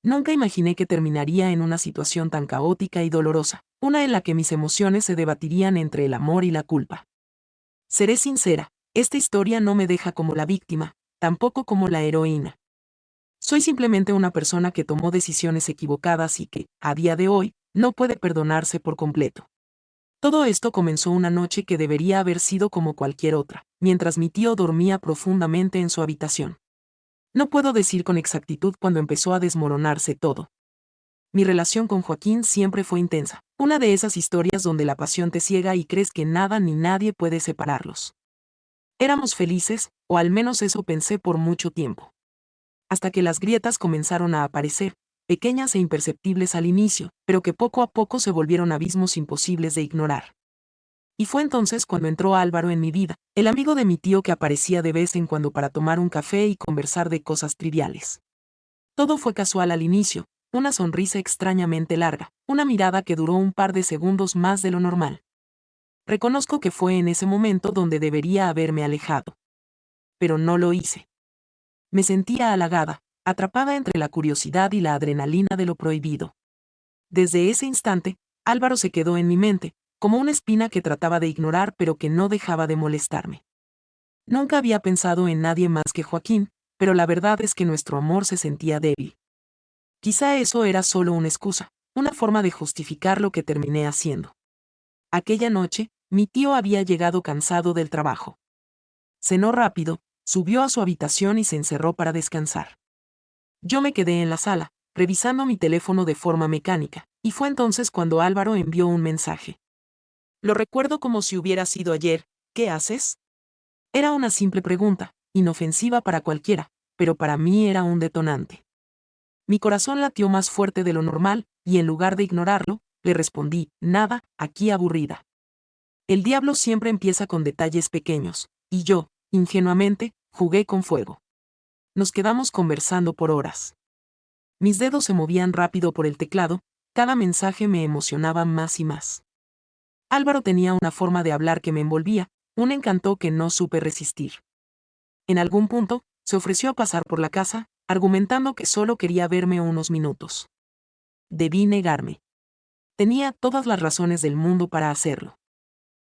Nunca imaginé que terminaría en una situación tan caótica y dolorosa, una en la que mis emociones se debatirían entre el amor y la culpa. Seré sincera, esta historia no me deja como la víctima, tampoco como la heroína. Soy simplemente una persona que tomó decisiones equivocadas y que, a día de hoy, no puede perdonarse por completo. Todo esto comenzó una noche que debería haber sido como cualquier otra, mientras mi tío dormía profundamente en su habitación. No puedo decir con exactitud cuándo empezó a desmoronarse todo. Mi relación con Joaquín siempre fue intensa, una de esas historias donde la pasión te ciega y crees que nada ni nadie puede separarlos. Éramos felices, o al menos eso pensé por mucho tiempo. Hasta que las grietas comenzaron a aparecer, pequeñas e imperceptibles al inicio, pero que poco a poco se volvieron abismos imposibles de ignorar. Y fue entonces cuando entró Álvaro en mi vida, el amigo de mi tío que aparecía de vez en cuando para tomar un café y conversar de cosas triviales. Todo fue casual al inicio, una sonrisa extrañamente larga, una mirada que duró un par de segundos más de lo normal. Reconozco que fue en ese momento donde debería haberme alejado. Pero no lo hice. Me sentía halagada, atrapada entre la curiosidad y la adrenalina de lo prohibido. Desde ese instante, Álvaro se quedó en mi mente, como una espina que trataba de ignorar pero que no dejaba de molestarme. Nunca había pensado en nadie más que Joaquín, pero la verdad es que nuestro amor se sentía débil. Quizá eso era solo una excusa, una forma de justificar lo que terminé haciendo. Aquella noche, mi tío había llegado cansado del trabajo. Cenó rápido, subió a su habitación y se encerró para descansar. Yo me quedé en la sala, revisando mi teléfono de forma mecánica, y fue entonces cuando Álvaro envió un mensaje. Lo recuerdo como si hubiera sido ayer. ¿Qué haces? Era una simple pregunta, inofensiva para cualquiera, pero para mí era un detonante. Mi corazón latió más fuerte de lo normal, y en lugar de ignorarlo, le respondí, nada, aquí aburrida. El diablo siempre empieza con detalles pequeños, y yo, ingenuamente, jugué con fuego. Nos quedamos conversando por horas. Mis dedos se movían rápido por el teclado, cada mensaje me emocionaba más y más. Álvaro tenía una forma de hablar que me envolvía, un encanto que no supe resistir. En algún punto, se ofreció a pasar por la casa, argumentando que solo quería verme unos minutos. Debí negarme. Tenía todas las razones del mundo para hacerlo.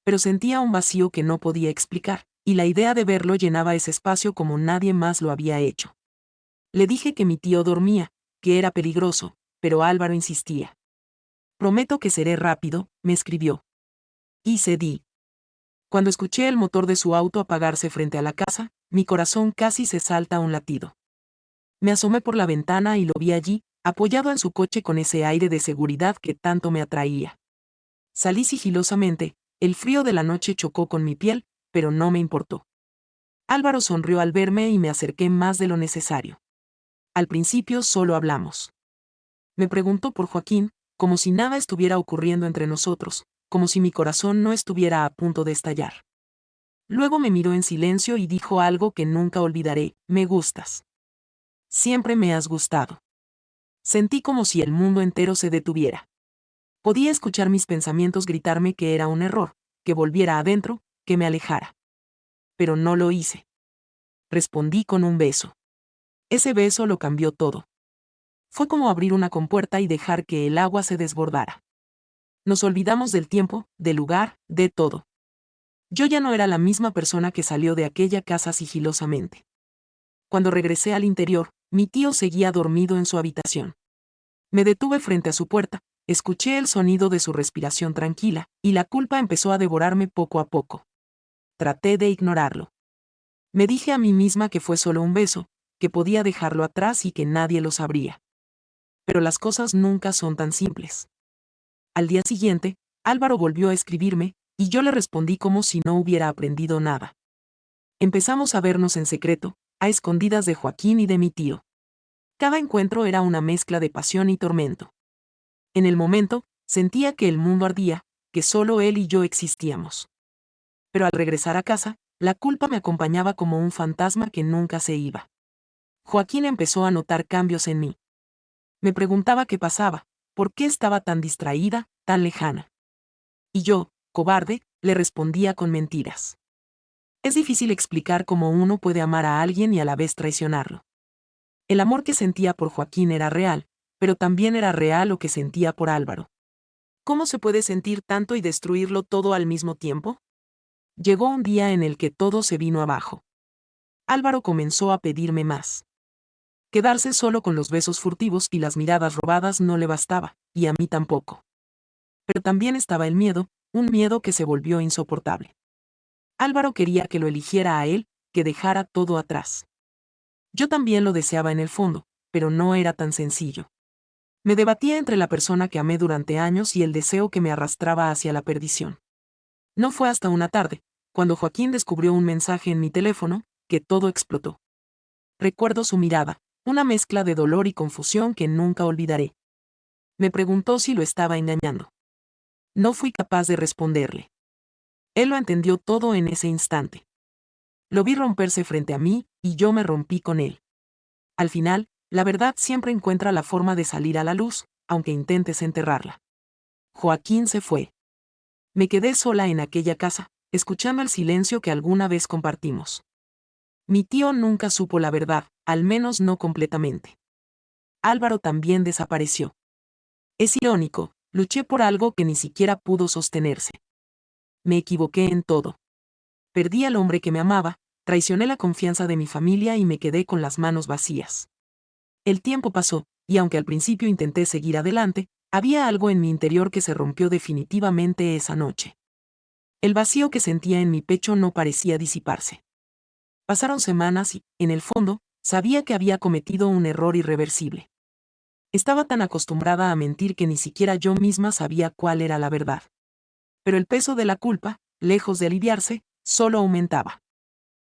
Pero sentía un vacío que no podía explicar, y la idea de verlo llenaba ese espacio como nadie más lo había hecho. Le dije que mi tío dormía, que era peligroso, pero Álvaro insistía. Prometo que seré rápido, me escribió. Y cedí. Cuando escuché el motor de su auto apagarse frente a la casa, mi corazón casi se salta a un latido. Me asomé por la ventana y lo vi allí, apoyado en su coche con ese aire de seguridad que tanto me atraía. Salí sigilosamente, el frío de la noche chocó con mi piel, pero no me importó. Álvaro sonrió al verme y me acerqué más de lo necesario. Al principio solo hablamos. Me preguntó por Joaquín, como si nada estuviera ocurriendo entre nosotros, como si mi corazón no estuviera a punto de estallar. Luego me miró en silencio y dijo algo que nunca olvidaré, me gustas. Siempre me has gustado. Sentí como si el mundo entero se detuviera. Podía escuchar mis pensamientos gritarme que era un error, que volviera adentro, que me alejara. Pero no lo hice. Respondí con un beso. Ese beso lo cambió todo. Fue como abrir una compuerta y dejar que el agua se desbordara. Nos olvidamos del tiempo, del lugar, de todo. Yo ya no era la misma persona que salió de aquella casa sigilosamente. Cuando regresé al interior, mi tío seguía dormido en su habitación. Me detuve frente a su puerta, escuché el sonido de su respiración tranquila, y la culpa empezó a devorarme poco a poco. Traté de ignorarlo. Me dije a mí misma que fue solo un beso, que podía dejarlo atrás y que nadie lo sabría. Pero las cosas nunca son tan simples. Al día siguiente, Álvaro volvió a escribirme, y yo le respondí como si no hubiera aprendido nada. Empezamos a vernos en secreto, a escondidas de Joaquín y de mi tío. Cada encuentro era una mezcla de pasión y tormento. En el momento, sentía que el mundo ardía, que solo él y yo existíamos. Pero al regresar a casa, la culpa me acompañaba como un fantasma que nunca se iba. Joaquín empezó a notar cambios en mí. Me preguntaba qué pasaba, por qué estaba tan distraída, tan lejana. Y yo, cobarde, le respondía con mentiras. Es difícil explicar cómo uno puede amar a alguien y a la vez traicionarlo. El amor que sentía por Joaquín era real, pero también era real lo que sentía por Álvaro. ¿Cómo se puede sentir tanto y destruirlo todo al mismo tiempo? Llegó un día en el que todo se vino abajo. Álvaro comenzó a pedirme más. Quedarse solo con los besos furtivos y las miradas robadas no le bastaba, y a mí tampoco. Pero también estaba el miedo, un miedo que se volvió insoportable. Álvaro quería que lo eligiera a él, que dejara todo atrás. Yo también lo deseaba en el fondo, pero no era tan sencillo. Me debatía entre la persona que amé durante años y el deseo que me arrastraba hacia la perdición. No fue hasta una tarde, cuando Joaquín descubrió un mensaje en mi teléfono, que todo explotó. Recuerdo su mirada, una mezcla de dolor y confusión que nunca olvidaré. Me preguntó si lo estaba engañando. No fui capaz de responderle. Él lo entendió todo en ese instante. Lo vi romperse frente a mí, y yo me rompí con él. Al final, la verdad siempre encuentra la forma de salir a la luz, aunque intentes enterrarla. Joaquín se fue. Me quedé sola en aquella casa, escuchando el silencio que alguna vez compartimos. Mi tío nunca supo la verdad, al menos no completamente. Álvaro también desapareció. Es irónico, luché por algo que ni siquiera pudo sostenerse. Me equivoqué en todo. Perdí al hombre que me amaba, traicioné la confianza de mi familia y me quedé con las manos vacías. El tiempo pasó, y aunque al principio intenté seguir adelante, había algo en mi interior que se rompió definitivamente esa noche. El vacío que sentía en mi pecho no parecía disiparse. Pasaron semanas y, en el fondo, sabía que había cometido un error irreversible. Estaba tan acostumbrada a mentir que ni siquiera yo misma sabía cuál era la verdad. Pero el peso de la culpa, lejos de aliviarse, solo aumentaba.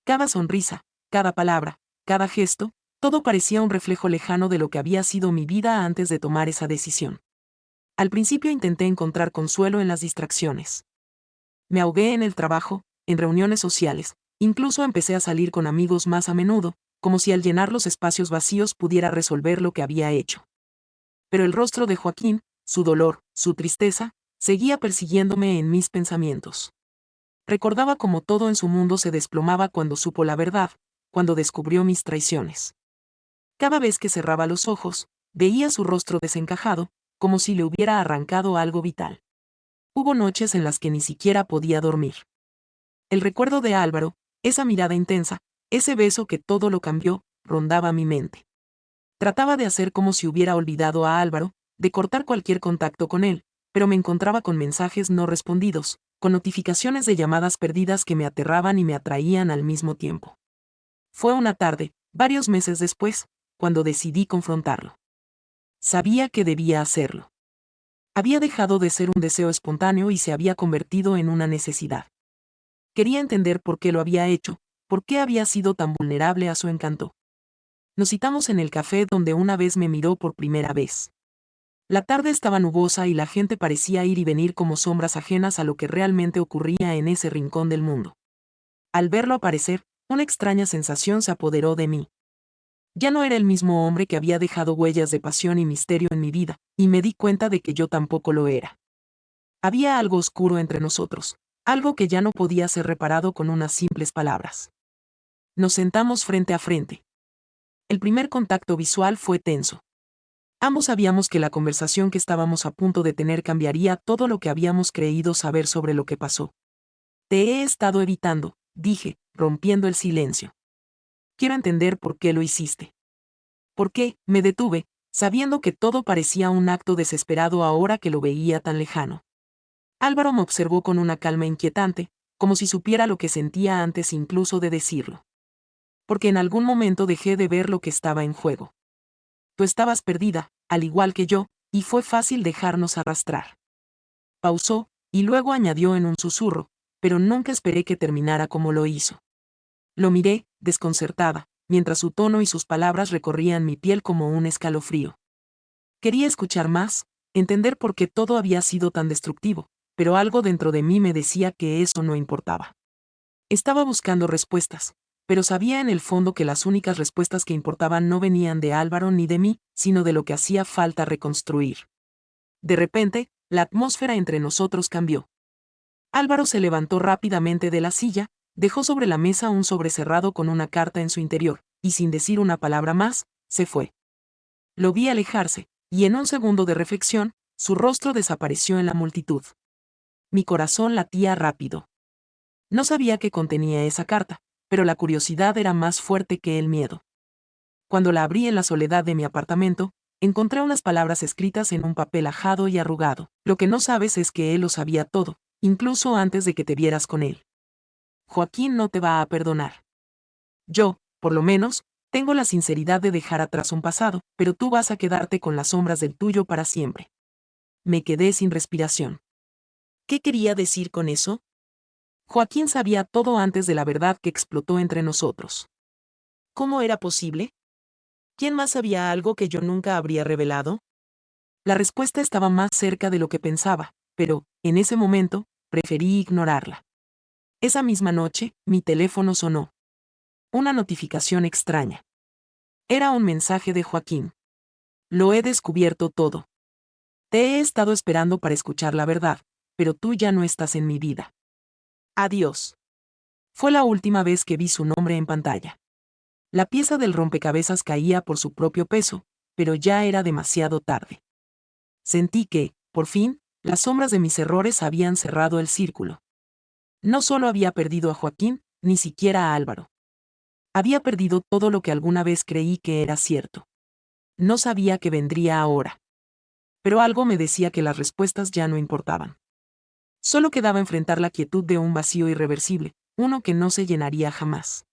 Cada sonrisa, cada palabra, cada gesto, todo parecía un reflejo lejano de lo que había sido mi vida antes de tomar esa decisión. Al principio intenté encontrar consuelo en las distracciones. Me ahogué en el trabajo, en reuniones sociales, incluso empecé a salir con amigos más a menudo, como si al llenar los espacios vacíos pudiera resolver lo que había hecho. Pero el rostro de Joaquín, su dolor, su tristeza, seguía persiguiéndome en mis pensamientos. Recordaba cómo todo en su mundo se desplomaba cuando supo la verdad, cuando descubrió mis traiciones. Cada vez que cerraba los ojos, veía su rostro desencajado, como si le hubiera arrancado algo vital. Hubo noches en las que ni siquiera podía dormir. El recuerdo de Álvaro, esa mirada intensa, ese beso que todo lo cambió, rondaba mi mente. Trataba de hacer como si hubiera olvidado a Álvaro, de cortar cualquier contacto con él, pero me encontraba con mensajes no respondidos, con notificaciones de llamadas perdidas que me aterraban y me atraían al mismo tiempo. Fue una tarde, varios meses después, cuando decidí confrontarlo. Sabía que debía hacerlo. Había dejado de ser un deseo espontáneo y se había convertido en una necesidad. Quería entender por qué lo había hecho, por qué había sido tan vulnerable a su encanto. Nos citamos en el café donde una vez me miró por primera vez. La tarde estaba nubosa y la gente parecía ir y venir como sombras ajenas a lo que realmente ocurría en ese rincón del mundo. Al verlo aparecer, una extraña sensación se apoderó de mí. Ya no era el mismo hombre que había dejado huellas de pasión y misterio en mi vida, y me di cuenta de que yo tampoco lo era. Había algo oscuro entre nosotros, algo que ya no podía ser reparado con unas simples palabras. Nos sentamos frente a frente. El primer contacto visual fue tenso. Ambos sabíamos que la conversación que estábamos a punto de tener cambiaría todo lo que habíamos creído saber sobre lo que pasó. Te he estado evitando, dije, rompiendo el silencio. Quiero entender por qué lo hiciste. ¿Por qué? Me detuve, sabiendo que todo parecía un acto desesperado ahora que lo veía tan lejano. Álvaro me observó con una calma inquietante, como si supiera lo que sentía antes incluso de decirlo. Porque en algún momento dejé de ver lo que estaba en juego. Tú estabas perdida, al igual que yo, y fue fácil dejarnos arrastrar. Pausó, y luego añadió en un susurro, pero nunca esperé que terminara como lo hizo. Lo miré, desconcertada, mientras su tono y sus palabras recorrían mi piel como un escalofrío. Quería escuchar más, entender por qué todo había sido tan destructivo, pero algo dentro de mí me decía que eso no importaba. Estaba buscando respuestas, pero sabía en el fondo que las únicas respuestas que importaban no venían de Álvaro ni de mí, sino de lo que hacía falta reconstruir. De repente, la atmósfera entre nosotros cambió. Álvaro se levantó rápidamente de la silla, dejó sobre la mesa un sobre cerrado con una carta en su interior, y sin decir una palabra más, se fue. Lo vi alejarse, Y en un segundo de reflexión, su rostro desapareció en la multitud. Mi corazón latía rápido. No sabía qué contenía esa carta, pero la curiosidad era más fuerte que el miedo. Cuando la abrí en la soledad de mi apartamento, encontré unas palabras escritas en un papel ajado y arrugado. Lo que no sabes es que él lo sabía todo, incluso antes de que te vieras con él. Joaquín no te va a perdonar. Yo, por lo menos, tengo la sinceridad de dejar atrás un pasado, pero tú vas a quedarte con las sombras del tuyo para siempre. Me quedé sin respiración. ¿Qué quería decir con eso? Joaquín sabía todo antes de la verdad que explotó entre nosotros. ¿Cómo era posible? ¿Quién más sabía algo que yo nunca habría revelado? La respuesta estaba más cerca de lo que pensaba, pero, en ese momento, preferí ignorarla. Esa misma noche, mi teléfono sonó. Una notificación extraña. Era un mensaje de Joaquín. Lo he descubierto todo. Te he estado esperando para escuchar la verdad, pero tú ya no estás en mi vida. Adiós. Fue la última vez que vi su nombre en pantalla. La pieza del rompecabezas caía por su propio peso, pero ya era demasiado tarde. Sentí que, por fin, las sombras de mis errores habían cerrado el círculo. No solo había perdido a Joaquín, ni siquiera a Álvaro. Había perdido todo lo que alguna vez creí que era cierto. No sabía qué vendría ahora. Pero algo me decía que las respuestas ya no importaban. Solo quedaba enfrentar la quietud de un vacío irreversible, uno que no se llenaría jamás.